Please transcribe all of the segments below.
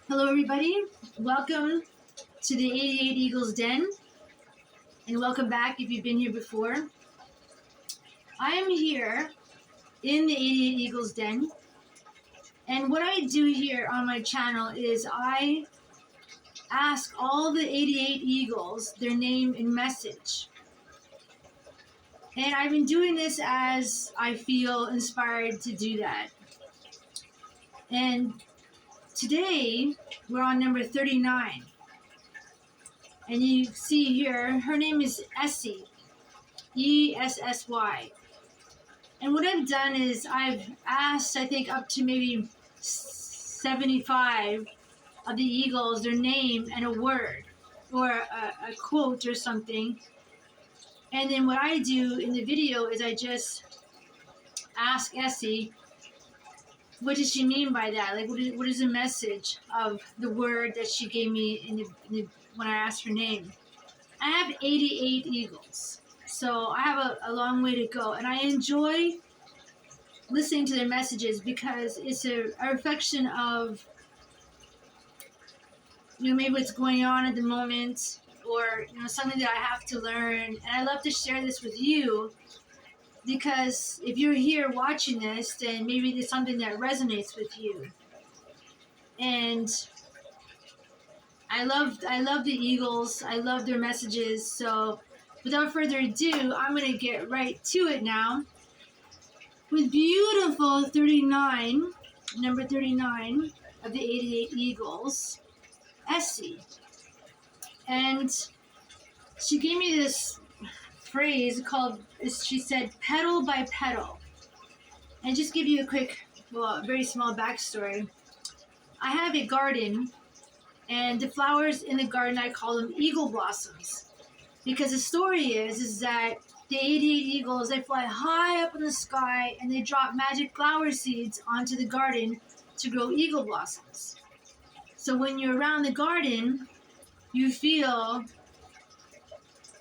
Hello, everybody. Welcome to the 88 Eagles Den, and welcome back if you've been here before. I am here in the 88 Eagles Den, and what I do here on my channel is I ask all the 88 Eagles their name and message. And I've been doing this as I feel inspired to do that. And today, we're on number 39. And you see here, her name is ESSY, ESSY. And what I've done is I've asked, I think, up to maybe 75 of the Eagles their name and a word or a quote or something. And then what I do in the video is I just ask ESSY, what does she mean by that? Like, what is the message of the word that she gave me when I asked her name? I have 88 Eagles, so I have a long way to go. And I enjoy listening to their messages because it's a reflection of, maybe what's going on at the moment or, something that I have to learn. And I love to share this with you because if you're here watching this, then maybe there's something that resonates with you. And I love the Eagles. I love their messages. So without further ado, I'm going to get right to it now with beautiful 39, number 39 of the 88 Eagles, ESSY. And she gave me this phrase called, she said, petal by petal. And just give you a quick, very small backstory. I have a garden, and the flowers in the garden, I call them eagle blossoms. Because the story is that the 88 eagles, they fly high up in the sky, and they drop magic flower seeds onto the garden to grow eagle blossoms. So when you're around the garden, you feel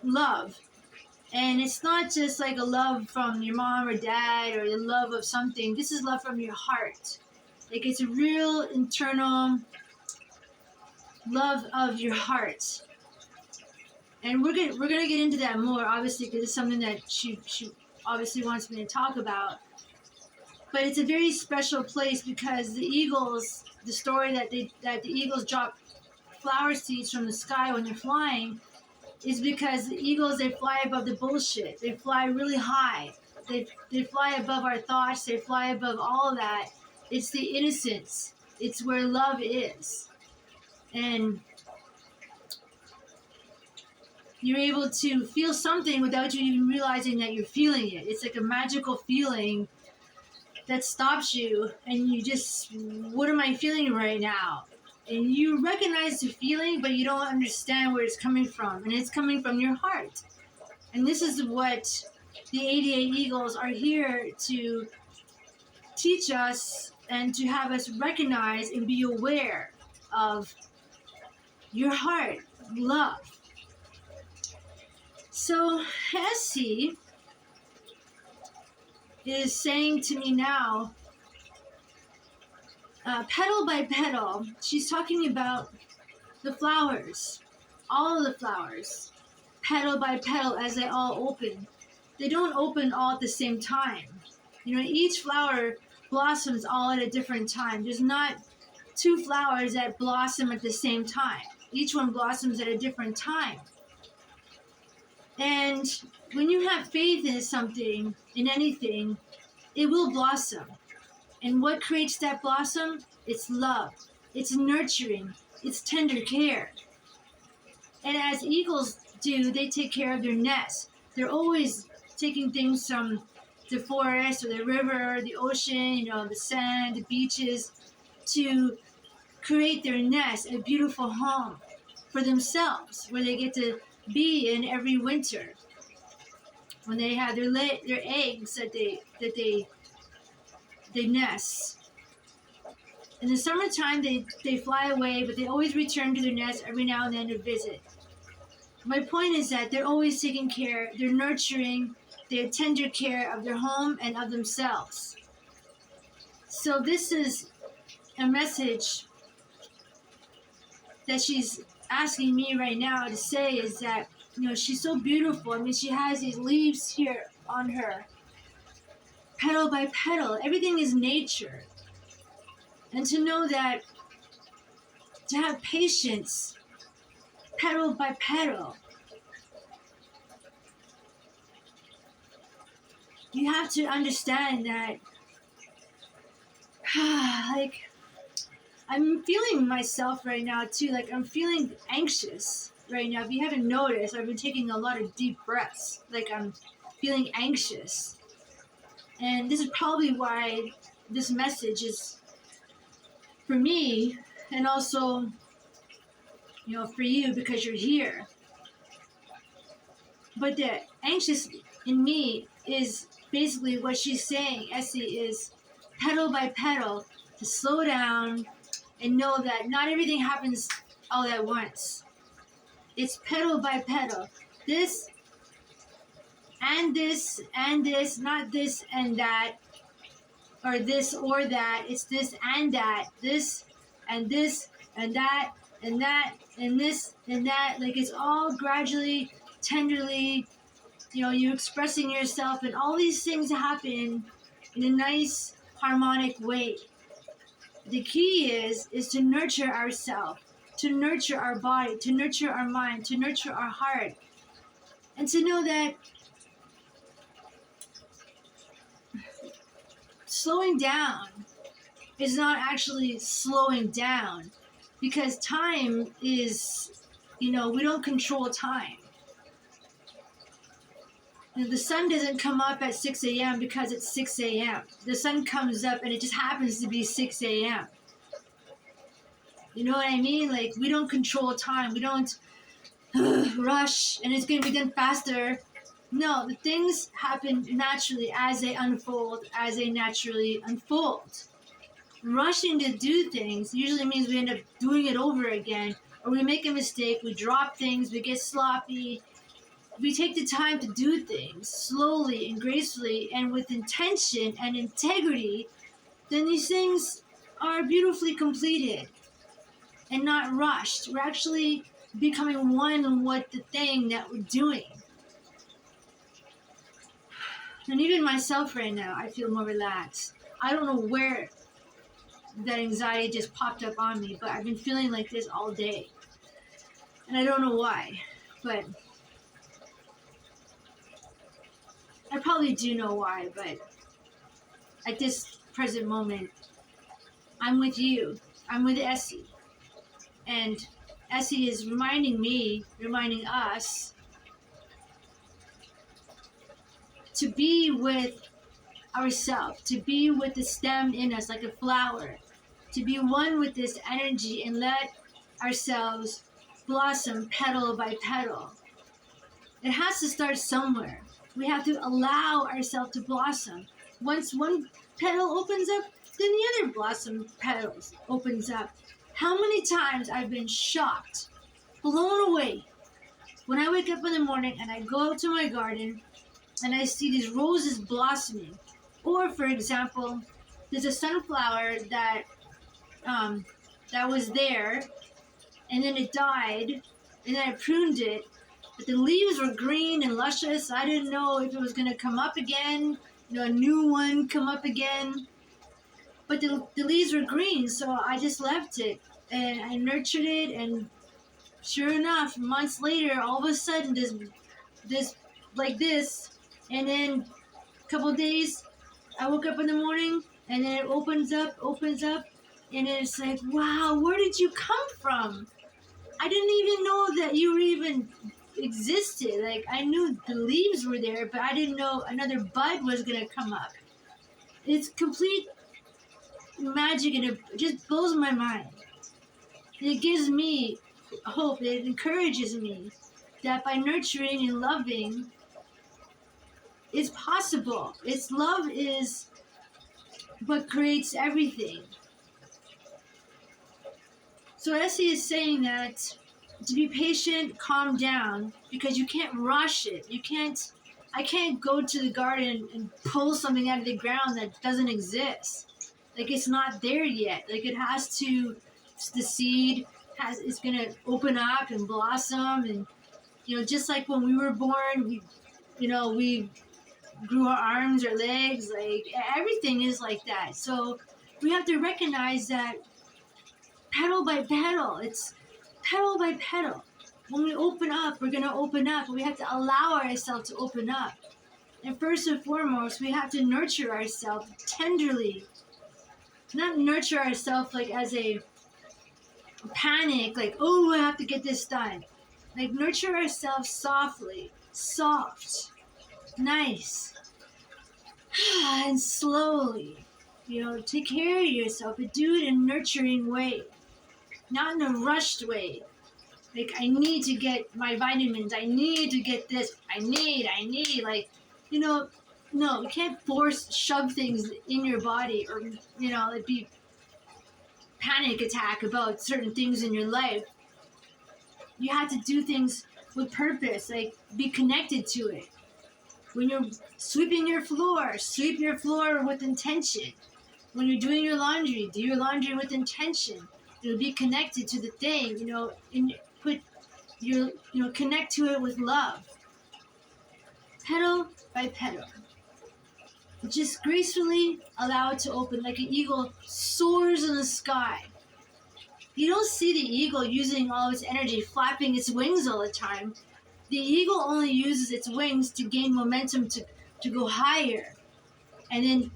love. And it's not just like a love from your mom or dad or the love of something. This is love from your heart. Like, it's a real internal love of your heart. And we're gonna get into that more, obviously, because it's something that she obviously wants me to talk about. But it's a very special place because the eagles, the story that the eagles drop flower seeds from the sky when they're flying, is because the eagles, they fly above the bullshit. They fly really high. They fly above our thoughts. They fly above all of that. It's the innocence. It's where love is. And you're able to feel something without you even realizing that you're feeling it. It's like a magical feeling that stops you, and you just, what am I feeling right now? And you recognize the feeling, but you don't understand where it's coming from. And it's coming from your heart. And this is what the 88 Eagles are here to teach us and to have us recognize and be aware of your heart, love. So ESSY is saying to me now, petal by petal, she's talking about the flowers, all of the flowers, petal by petal as they all open. They don't open all at the same time. Each flower blossoms all at a different time. There's not two flowers that blossom at the same time. Each one blossoms at a different time. And when you have faith in something, in anything, it will blossom. And what creates that blossom? It's love. It's nurturing. It's tender care. And as eagles do, they take care of their nest. They're always taking things from the forest or the river, the ocean, the sand, the beaches, to create their nest, a beautiful home for themselves, where they get to be in every winter. When they have their eggs that they nest. In the summertime, they fly away, but they always return to their nest every now and then to visit. My point is that they're always taking care, they're nurturing, they tender care of their home and of themselves. So this is a message that she's asking me right now to say is that, you know, she's so beautiful. I mean, she has these leaves here on her, petal by petal. Everything is nature. And to know that, to have patience, petal by petal, you have to understand that, like, I'm feeling myself right now too. Like, I'm feeling anxious right now. If you haven't noticed, I've been taking a lot of deep breaths. Like, I'm feeling anxious. And this is probably why this message is for me, and also, you know, for you, because you're here. But the anxious in me is basically what she's saying, Essie, is petal by petal, to slow down and know that not everything happens all at once. It's petal by petal. This and this and this, not this and that, or this or that. It's this and that, this and this and that and that and this and that. Like, it's all gradually, tenderly, you know, you expressing yourself, and all these things happen in a nice, harmonic way. The key is to nurture ourselves, to nurture our body, to nurture our mind, to nurture our heart, and to know that slowing down is not actually slowing down, because time is, you know, we don't control time. You know, the sun doesn't come up at 6 a.m. because it's 6 a.m. The sun comes up and it just happens to be 6 a.m. You know what I mean? Like, we don't control time. We don't rush and it's going to be done faster. No, the things happen naturally as they unfold, as they naturally unfold. Rushing to do things usually means we end up doing it over again, or we make a mistake, we drop things, we get sloppy. If we take the time to do things slowly and gracefully and with intention and integrity, then these things are beautifully completed and not rushed. We're actually becoming one with the thing that we're doing. And even myself right now, I feel more relaxed. I don't know where that anxiety just popped up on me, but I've been feeling like this all day. And I don't know why, but I probably do know why, but at this present moment, I'm with you. I'm with Essie. And Essie is reminding us to be with ourselves, to be with the stem in us like a flower, to be one with this energy and let ourselves blossom petal by petal. It has to start somewhere. We have to allow ourselves to blossom. Once one petal opens up, then the other blossom petals opens up. How many times I've been shocked, blown away, when I wake up in the morning and I go to my garden and I see these roses blossoming. Or, for example, there's a sunflower that was there, and then it died, and then I pruned it. But the leaves were green and luscious. I didn't know if it was going to come up again, you know, a new one come up again. But the leaves were green, so I just left it, and I nurtured it, and sure enough, months later, all of a sudden, this like this, and then a couple of days, I woke up in the morning, and then it opens up, and it's like, wow, where did you come from? I didn't even know that you were even existed. Like, I knew the leaves were there, but I didn't know another bud was going to come up. It's complete magic, and it just blows my mind. And it gives me hope. It encourages me that by nurturing and loving, it's possible. It's love is what creates everything. So Essie is saying that to be patient, calm down, because you can't rush it. I can't go to the garden and pull something out of the ground that doesn't exist. Like, it's not there yet. Like, the seed is gonna open up and blossom, and just like when we were born, we grew our arms, our legs, like everything is like that. So we have to recognize that petal by petal. It's petal by petal. When we open up, we're gonna open up, but we have to allow ourselves to open up. And first and foremost, we have to nurture ourselves tenderly. Not nurture ourselves like as a panic, like, oh, I have to get this done. Like, nurture ourselves softly, soft, nice, and slowly. Take care of yourself, but do it in a nurturing way, not in a rushed way. Like, I need to get my vitamins, I need to get this, I need, like, no, you can't shove things in your body, or, it'd be panic attack about certain things in your life. You have to do things with purpose, like be connected to it. When you're sweeping your floor, sweep your floor with intention. When you're doing your laundry, do your laundry with intention. Be connected to the thing, and connect to it with love. Petal by petal. Just gracefully allow it to open like an eagle soars in the sky. You don't see the eagle using all its energy, flapping its wings all the time. The eagle only uses its wings to gain momentum to go higher. And then,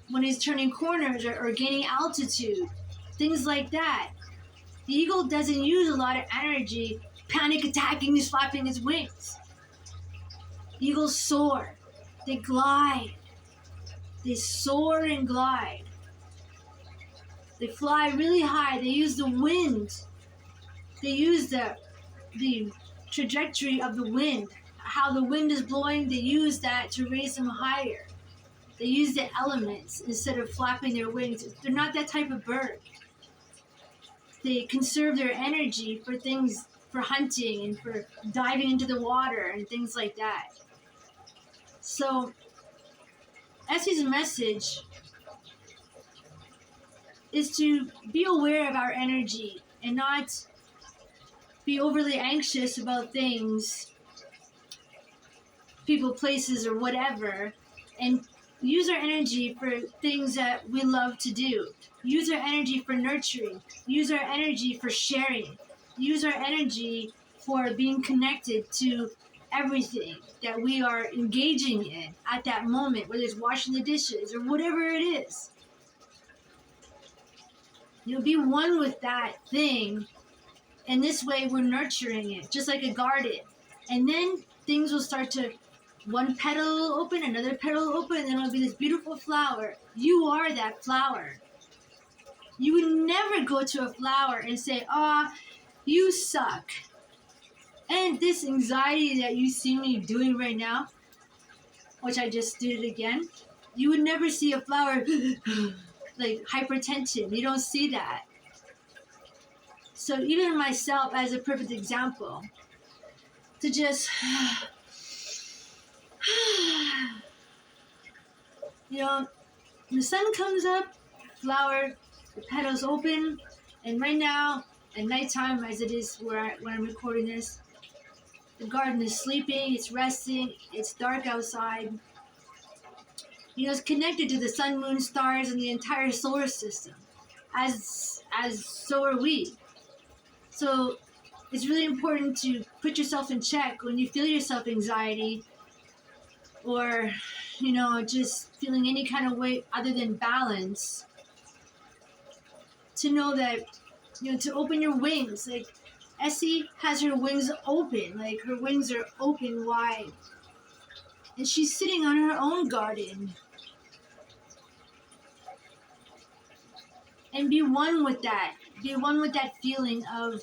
when he's turning corners or gaining altitude, things like that. The eagle doesn't use a lot of energy panic attacking, flapping its wings. Eagles soar. They glide. They soar and glide. They fly really high. They use the wind. They use the trajectory of the wind. How the wind is blowing, they use that to raise them higher. They use the elements instead of flapping their wings. They're not that type of bird. They conserve their energy for things, for hunting and for diving into the water and things like that. So, Essie's message is to be aware of our energy and not be overly anxious about things, people, places, or whatever, and use our energy for things that we love to do. Use our energy for nurturing. Use our energy for sharing. Use our energy for being connected to everything that we are engaging in at that moment, whether it's washing the dishes or whatever it is. Be one with that thing, and this way we're nurturing it, just like a garden. And then things will start to, one petal will open, another petal will open, and then it'll be this beautiful flower. You are that flower. You would never go to a flower and say, you suck. And this anxiety that you see me doing right now, which I just did it again, you would never see a flower like hypertension. You don't see that. So even myself as a perfect example, to just, the sun comes up, flower, the petals open, and right now, at nighttime as it is when I'm recording this, the garden is sleeping, it's resting, it's dark outside. It's connected to the sun, moon, stars, and the entire solar system, as so are we. So it's really important to put yourself in check when you feel yourself anxiety or, just feeling any kind of way other than balance, to know that, to open your wings. Like, Essie has her wings open, like her wings are open wide. And she's sitting on her own garden. And be one with that. Be one with that feeling of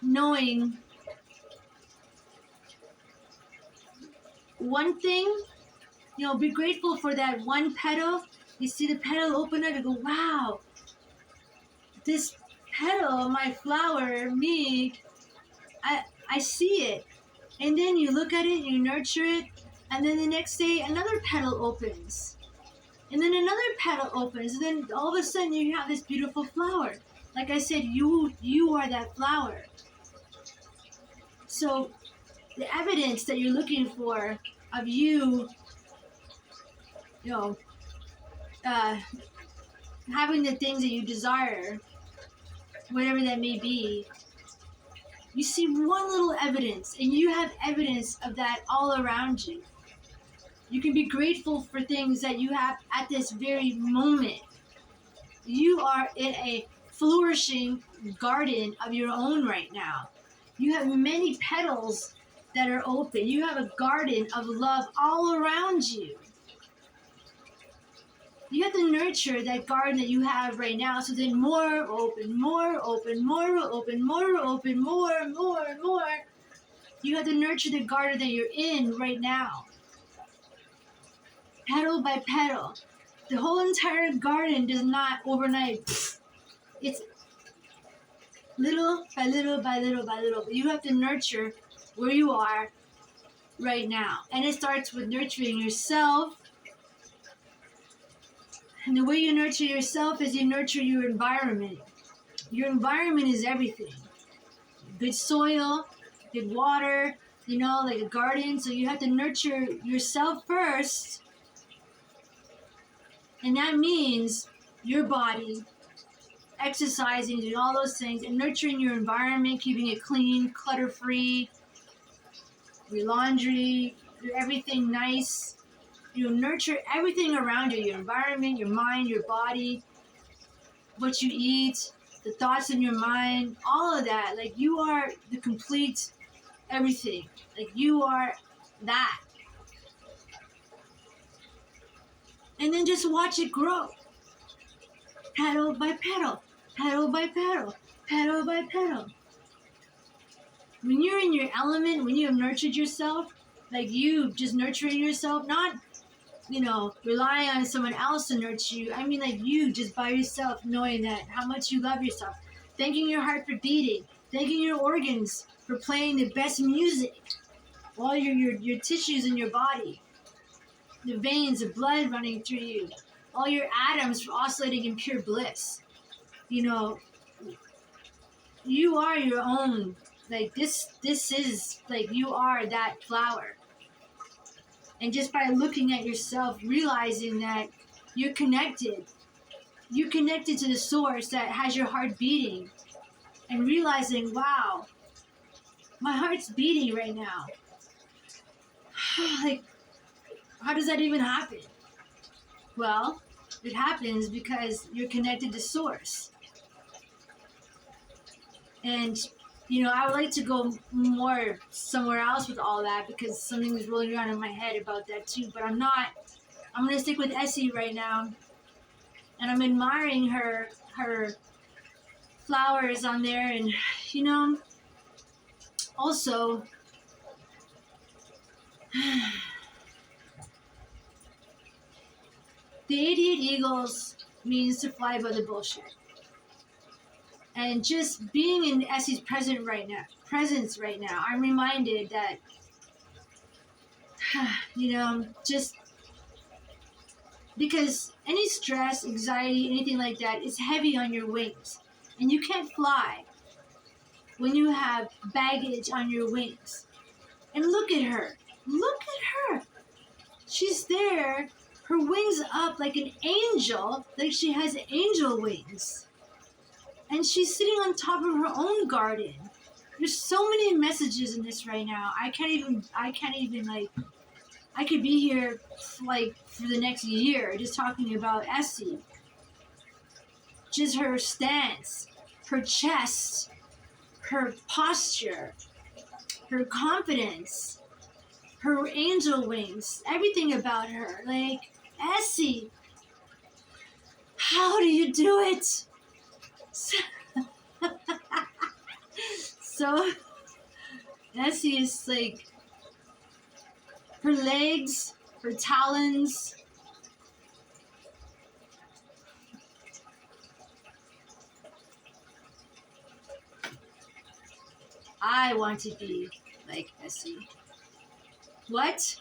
knowing one thing. Be grateful for that one petal. You see the petal open up and go, wow, this petal, my flower, me, I see it. And then you look at it, you nurture it, and then the next day another petal opens. And then another petal opens, and then all of a sudden you have this beautiful flower. Like I said, you are that flower. So the evidence that you're looking for of you, you know, uh, having the things that you desire, whatever that may be, you see one little evidence, and you have evidence of that all around you. You can be grateful for things that you have at this very moment. You are in a flourishing garden of your own right now. You have many petals that are open. You have a garden of love all around you. You have to nurture that garden that you have right now, so then more open, more open, more open, more open, more, more, more. You have to nurture the garden that you're in right now. Petal by petal. The whole entire garden does not overnight. It's little by little by little by little. But you have to nurture where you are right now. And it starts with nurturing yourself. And the way you nurture yourself is you nurture your environment. Your environment is everything. Good soil, good water, like a garden. So you have to nurture yourself first. And that means your body, exercising, doing all those things, and nurturing your environment, keeping it clean, clutter-free, your laundry, everything nice. Nurture everything around you, your environment, your mind, your body, what you eat, the thoughts in your mind, all of that. Like, you are the complete everything. Like, you are that. And then just watch it grow. Petal by petal, petal by petal, petal by petal. When you're in your element, when you have nurtured yourself, like you just nurturing yourself, not, relying on someone else to nurture you. I mean, like you just by yourself, knowing that how much you love yourself, thanking your heart for beating, thanking your organs for playing the best music, all your tissues in your body, the veins of blood running through you, all your atoms for oscillating in pure bliss. You are your own. Like this is like you are that flower. And just by looking at yourself, realizing that you're connected to the source that has your heart beating, and realizing, wow, my heart's beating right now. Like, how does that even happen? Well, it happens because you're connected to source. And, I would like to go more somewhere else with all that, because something is rolling around in my head about that too, but I'm not. I'm going to stick with ESSY right now. And I'm admiring her flowers on there. And, also, the 88 Eagles means to fly above the bullshit. And just being in ESSY's presence right now, I'm reminded that, just because any stress, anxiety, anything like that is heavy on your wings. And you can't fly when you have baggage on your wings. And look at her. Look at her. She's there, her wings up like an angel, like she has angel wings. And she's sitting on top of her own garden. There's so many messages in this right now. I can't even I could be here for the next year just talking about ESSY. Just her stance, her chest, her posture, her confidence, her angel wings, everything about her. Like, ESSY, how do you do it? So ESSY is like her legs, her talons. I want to be like ESSY. What?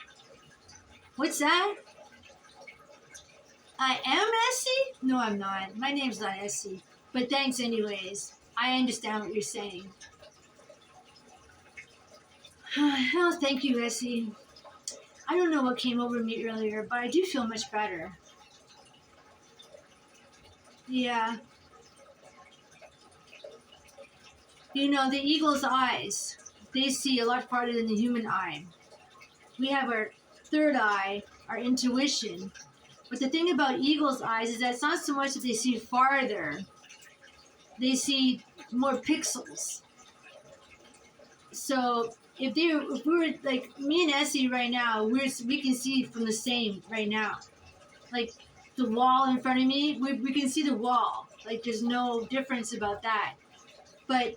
What's that? I am ESSY? No, I'm not. My name's not ESSY. But thanks anyways. I understand what you're saying. Oh, thank you, Essie. I don't know what came over me earlier, but I do feel much better. Yeah. You know, the eagle's eyes, they see a lot farther than the human eye. We have our third eye, our intuition. But the thing about eagle's eyes is that it's not so much that they see farther. They see more pixels. So if we were like me and Essie right now, we can see from the same right now. Like the wall in front of me, we can see the wall. Like there's no difference about that. But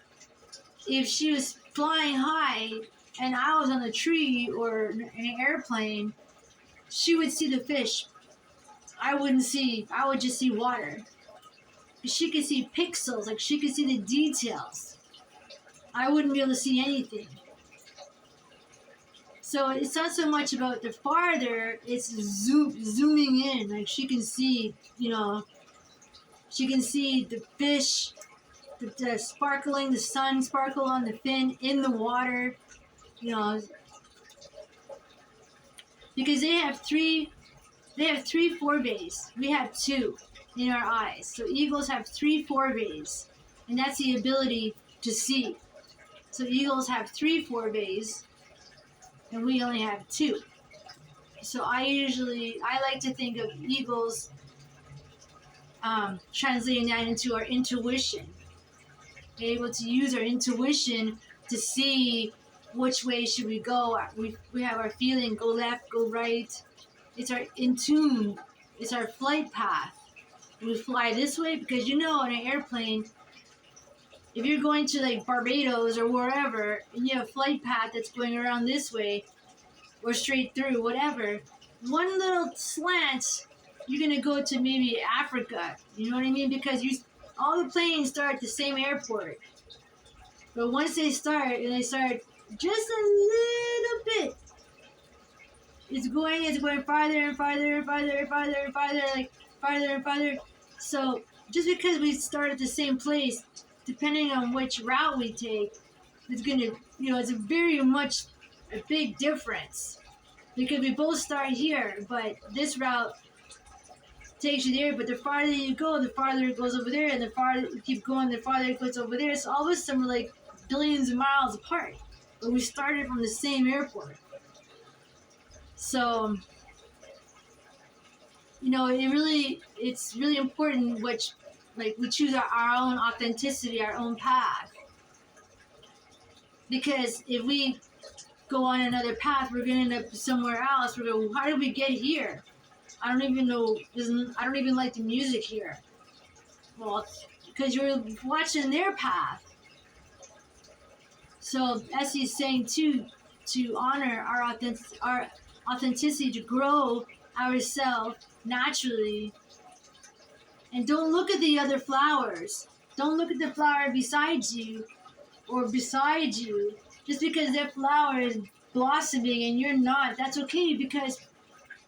if she was flying high and I was on a tree or in an airplane, she would see the fish. I would just see water. She could see pixels, like she could see the details. I wouldn't be able to see anything. So it's not so much about the farther, it's zooming in. Like she can see, she can see the fish, the sparkling, the sun sparkle on the fin in the water, because they have three forebays. We have two in our eyes. So eagles have three forebays, and that's the ability to see. So eagles have three forebays, and we only have two. So I like to think of eagles translating that into our intuition. Be able to use our intuition to see which way should we go. We have our feeling, go left, go right. It's our in tune. It's our flight path. We fly this way because in an airplane, if you're going to like Barbados or wherever, and you have a flight path that's going around this way or straight through, whatever, one little slant, you're going to go to maybe Africa. You know what I mean? Because all the planes start at the same airport. But once they start, and they start just a little bit, it's going farther and farther and farther and farther and farther, like farther and farther. So just because we start at the same place, depending on which route we take, it's gonna, it's a big difference. Because we both start here, but this route takes you there, but the farther you go, the farther it goes over there, and the farther you keep going, the farther it goes over there. So all of a sudden we're like billions of miles apart, but we started from the same airport. So, it's really important we choose our own authenticity, our own path. Because if we go on another path, we're going to end up somewhere else. We're going, how did we get here? I don't even know. I don't even like the music here. Well, because you're watching their path. So Essie is saying too, to honor our authenticity, to grow ourselves naturally, and don't look at the other flowers. Don't look at the flower beside you, just because that flower is blossoming and you're not. That's okay, because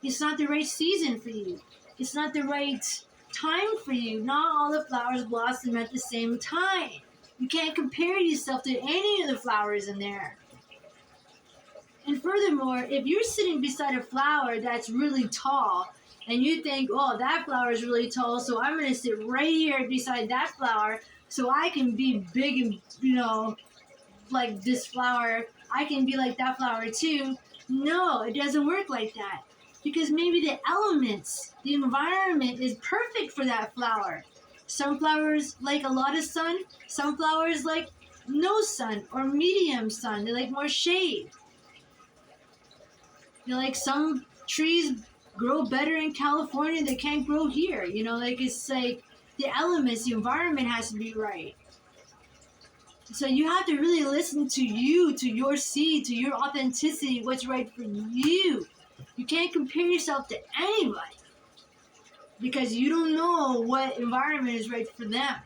it's not the right season for you. It's not the right time for you. Not all the flowers blossom at the same time. You can't compare yourself to any of the flowers in there. And furthermore, if you're sitting beside a flower that's really tall, and you think, oh, that flower is really tall, so I'm going to sit right here beside that flower so I can be big and, like this flower. I can be like that flower too. No, it doesn't work like that. Because maybe the elements, the environment is perfect for that flower. Some flowers like a lot of sun. Some flowers like no sun or medium sun. They like more shade. Like some trees grow better in California. They can't grow here. It's like the elements, the environment has to be right. So you have to really listen to you, to your seed, to your authenticity, what's right for you. You can't compare yourself to anybody because you don't know what environment is right for them.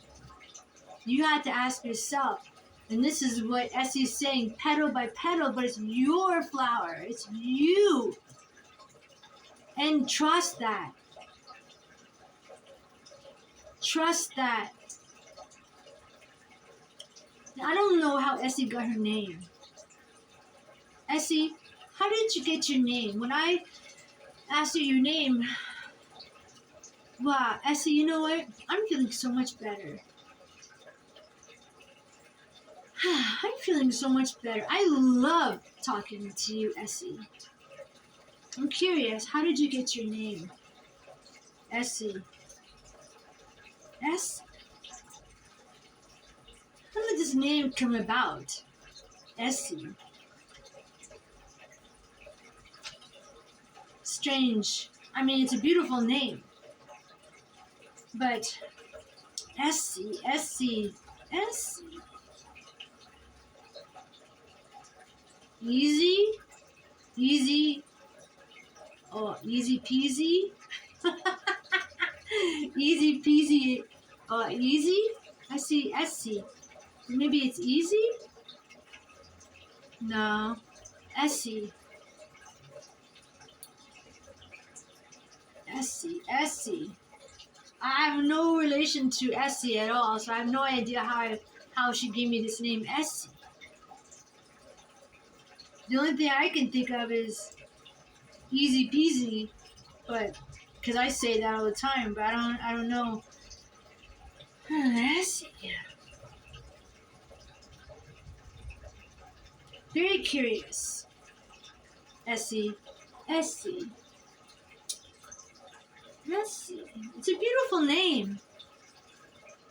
You have to ask yourself, and this is what Essie is saying, petal by petal, but it's your flower. It's you. And trust that. Trust that Now, I don't know how Essie got her name. Essie, how did you get your name? When I asked you your name, wow, Essie, you know what? I'm feeling so much better. I'm feeling so much better. I love talking to you, Essie. I'm curious, how did you get your name? Essie. S? How did this name come about? Essie. Strange. I mean, it's a beautiful name. But Essie, Essie, Essie. Easy? Easy? Oh, easy peasy? Easy peasy. Oh, easy? Essie. Maybe it's easy? No. Essie. Essie. I have no relation to Essie at all, so I have no idea how she gave me this name, Essie. The only thing I can think of is easy peasy, but because I say that all the time, but I don't know. Essie. Very curious. Essie. It's a beautiful name.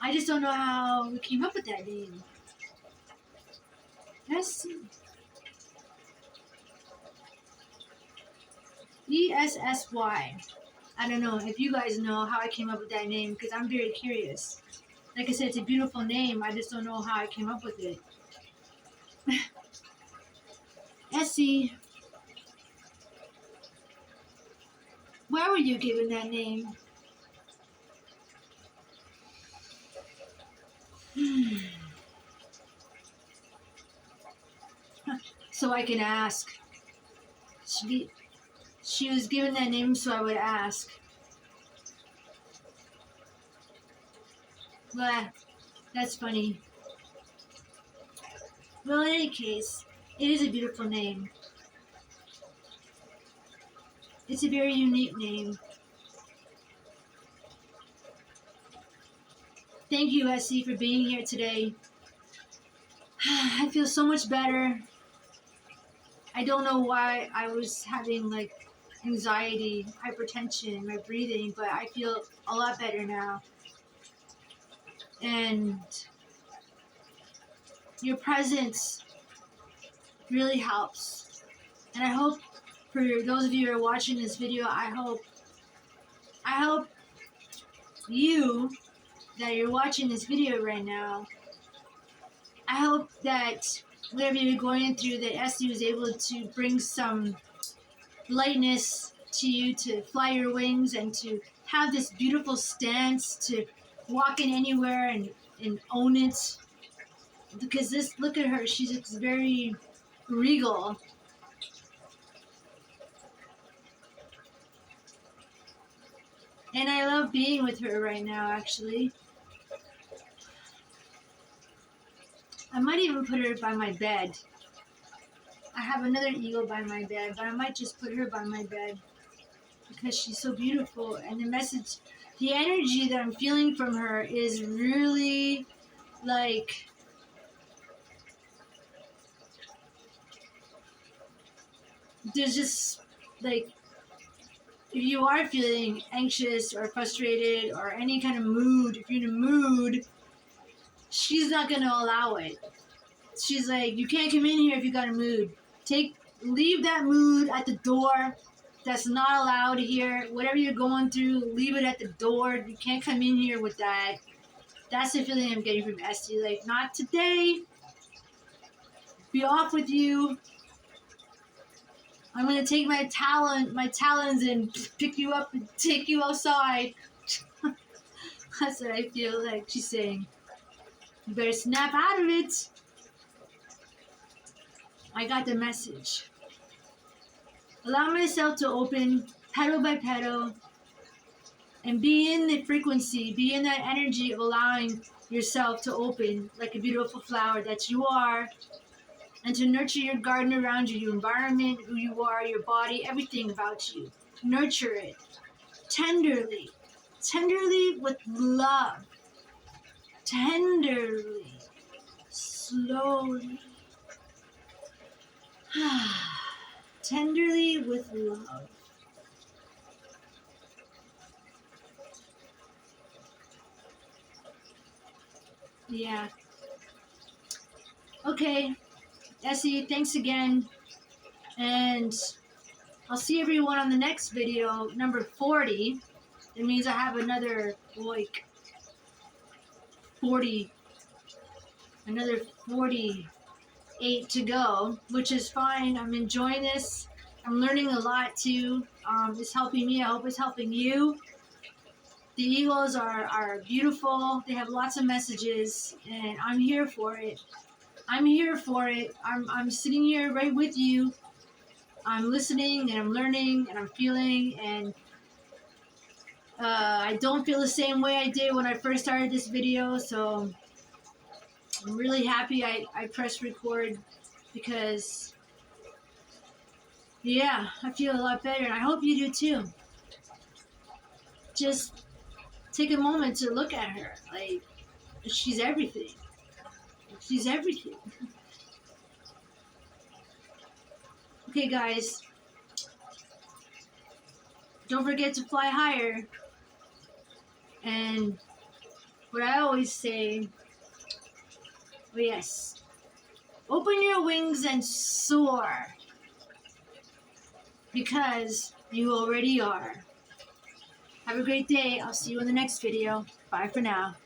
I just don't know how we came up with that name. Essie. ESSY. I don't know if you guys know how I came up with that name because I'm very curious. Like I said, it's a beautiful name. I just don't know how I came up with it. Essie. Why were you given that name? So I can ask. She was given that name so I would ask. Well, that's funny. Well, in any case, it is a beautiful name. It's a very unique name. Thank you, Essie, for being here today. I feel so much better. I don't know why I was having like anxiety, hypertension, my breathing, but I feel a lot better now. And your presence really helps. And I hope for those of you who are watching this video, I hope you that you're watching this video right now, I hope that whatever you're going through, that Essie was able to bring some lightness to you, to fly your wings and to have this beautiful stance, to walk in anywhere and own it. Because look at her, she looks very regal. And I love being with her right now, actually. I might even put her by my bed. I have another eagle by my bed, but I might just put her by my bed because she's so beautiful. And the energy that I'm feeling from her is really like, there's just like, if you are feeling anxious or frustrated or any kind of mood, if you're in a mood, she's not going to allow it. She's like, you can't come in here if you got a mood. Leave that mood at the door. That's not allowed here. Whatever you're going through, leave it at the door. You can't come in here with that. That's the feeling I'm getting from Essie. Like, not today. Be off with you. I'm gonna take my talons and pick you up and take you outside. That's what I feel like she's saying. You better snap out of it. I got the message. Allow myself to open petal by petal and be in the frequency, be in that energy of allowing yourself to open like a beautiful flower that you are, and to nurture your garden around you, your environment, who you are, your body, everything about you. Nurture it tenderly, tenderly with love, tenderly, slowly, tenderly with love. Yeah. Okay, Essie, thanks again. And I'll see everyone on the next video, number 40. It means I have another, like, 40, another 48 to go, which is fine. I'm enjoying this. I'm learning a lot too. It's helping me. I hope it's helping you. The Eagles are beautiful. They have lots of messages, and I'm here for it. I'm here for it. I'm sitting here right with you. I'm listening, and I'm learning, and I'm feeling, and I don't feel the same way I did when I first started this video, so I'm really happy I pressed record, because, yeah, I feel a lot better, and I hope you do too. Just take a moment to look at her. Like, she's everything. She's everything. Okay, guys. Don't forget to fly higher. And what I always say, oh yes, open your wings and soar. Because you already are. Have a great day. I'll see you in the next video. Bye for now.